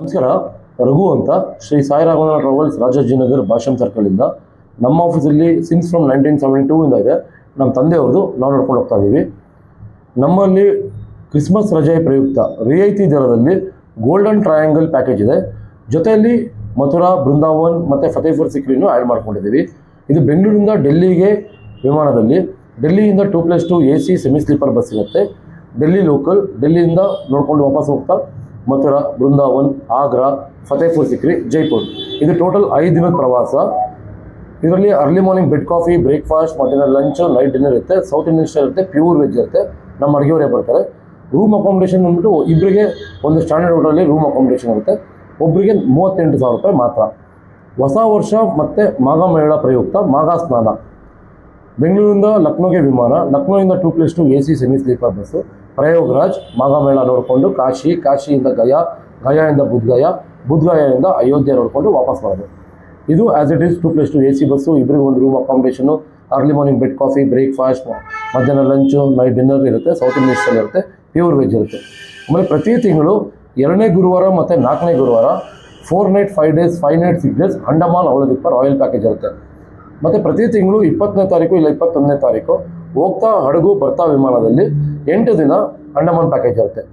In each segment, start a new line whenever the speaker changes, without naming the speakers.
ನಮಸ್ಕಾರ, ರಘು ಅಂತ, ಶ್ರೀ ಸಾಯಿ ರಾಘವೇಂದ್ರ ಟ್ರಾವೆಲ್ಸ್, ರಾಜಾಜಿನಗರ್, ಭಾಷಂ ಸರ್ಕಲಿಂದ. ನಮ್ಮ ಆಫೀಸಲ್ಲಿ ಸಿನ್ಸ್ ಫ್ರಮ್ 1972 ಇಂದ ಇದೆ. ನಮ್ಮ ತಂದೆಯವ್ರದ್ದು, ನಾವು ನೋಡ್ಕೊಂಡು ಹೋಗ್ತಾ ಇದ್ದೀವಿ. ನಮ್ಮಲ್ಲಿ ಕ್ರಿಸ್ಮಸ್ ರಜೆ ಪ್ರಯುಕ್ತ ರಿಯಾಯಿತಿ ದರದಲ್ಲಿ ಗೋಲ್ಡನ್ ಟ್ರಯಾಂಗಲ್ ಪ್ಯಾಕೇಜ್ ಇದೆ. ಜೊತೆಯಲ್ಲಿ ಮಥುರಾ, ಬೃಂದಾವನ್ ಮತ್ತು ಫತೇಪುರ್ ಸಿಕ್ರಿನೂ ಆ್ಯಡ್ ಮಾಡ್ಕೊಂಡಿದ್ದೀವಿ. ಇದು ಬೆಂಗಳೂರಿಂದ ಡೆಲ್ಲಿಗೆ ವಿಮಾನದಲ್ಲಿ, ಡೆಲ್ಲಿಯಿಂದ 2+2 AC ಸೆಮಿ ಸ್ಲೀಪರ್ ಬಸ್ ಇರುತ್ತೆ. ಡೆಲ್ಲಿ ಲೋಕಲ್, ಡೆಲ್ಲಿಯಿಂದ ನೋಡ್ಕೊಂಡು ವಾಪಸ್ ಹೋಗ್ತಾ ಮಥುರಾ, ಬೃಂದಾವನ್, ಆಗ್ರಾ, ಫತೇಪುರ್ ಸಿಕ್ರಿ, ಜೈಪುರ್. ಇದು ಟೋಟಲ್ 5 ದಿನದ ಪ್ರವಾಸ. ಇದರಲ್ಲಿ early morning bed coffee, breakfast, ಮಧ್ಯಾಹ್ನ ಲಂಚ್, ನೈಟ್ ಡಿನ್ನರ್ ಇರುತ್ತೆ. ಸೌತ್ ಇಂಡಿಯನ್ ಸ್ಟೈಲ್ ಇರುತ್ತೆ, ಪ್ಯೂರ್ ವೆಜ್ ಇರುತ್ತೆ. ನಮ್ಮ ಅಡುಗೆಯವರೇ ಬರ್ತಾರೆ. ರೂಮ್ ಅಕಾಮಿಡೇಷನ್ ಬಂದ್ಬಿಟ್ಟು ಇಬ್ಬರಿಗೆ ಒಂದು ಸ್ಟ್ಯಾಂಡರ್ಡ್ ಹೋಟೆಲಲ್ಲಿ ರೂಮ್ ಅಕಾಮಿಡೇಷನ್ ಇರುತ್ತೆ. ಒಬ್ಬರಿಗೆ 38,000 ರೂಪಾಯಿ ಮಾತ್ರ. ಹೊಸ ವರ್ಷ ಮತ್ತು ಮಾಘ ಮೇಳ ಪ್ರಯುಕ್ತ ಮಾಘ ಸ್ನಾನ. ಬೆಂಗಳೂರಿಂದ ಲಕ್ನೋಗೆ ವಿಮಾನ, ಲಕ್ನೋಯಿಂದ 2+2 AC semi sleeper bus. Prayagraj, Magh Mela ನೋಡಿಕೊಂಡು ಕಾಶಿ, ಕಾಶಿಯಿಂದ ಗಯಾ, ಗಯಾದಿಂದ ಬುದ್ಧಗಯಾದಿಂದ ಅಯೋಧ್ಯೆ ನೋಡಿಕೊಂಡು ವಾಪಸ್ ಬರೋದು. ಇದು as it is 2+2 AC bus. ಇಬ್ಬರಿಗೆ ಒಂದು room accommodation, early morning bed coffee, breakfast, ಮಧ್ಯಾಹ್ನ ಲಂಚು, ನೈಟ್ ಡಿನ್ನರ್ ಇರುತ್ತೆ. ಸೌತ್ ಇಂಡಿಯನ್ ಸ್ಟೈಲ್ ಇರುತ್ತೆ, ಪ್ಯೂರ್ ವೆಜ್ ಇರುತ್ತೆ. ಆಮೇಲೆ ಪ್ರತಿ ತಿಂಗಳು 2ನೇ ಗುರುವಾರ ಮತ್ತು 4ನೇ ಗುರುವಾರ 4 night 5 days 5 night 6 days Andaman ಅವಳದೀಪ ರಾಯಲ್ ಪ್ಯಾಕೇಜ್ ಇರುತ್ತೆ. ಮತ್ತು ಪ್ರತಿ ತಿಂಗಳು 20ನೇ ತಾರೀಕು ಇಲ್ಲ 21ನೇ ತಾರೀಕು ಹೋಗ್ತಾ ಹಡಗು ಬರ್ತಾ ವಿಮಾನದಲ್ಲಿ 8 ದಿನ ಅಂಡಮಾನ್ ಪ್ಯಾಕೇಜ್ ಇರುತ್ತೆ.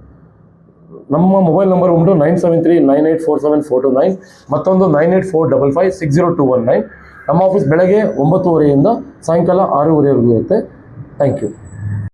ನಮ್ಮ ಮೊಬೈಲ್ ನಂಬರ್ ಉಂಟು 9739847429, ಮತ್ತೊಂದು 9845560219. ನಮ್ಮ ಆಫೀಸ್ ಬೆಳಗ್ಗೆ 9:30 ಸಾಯಂಕಾಲ 6:30 ಇರುತ್ತೆ. Thank you.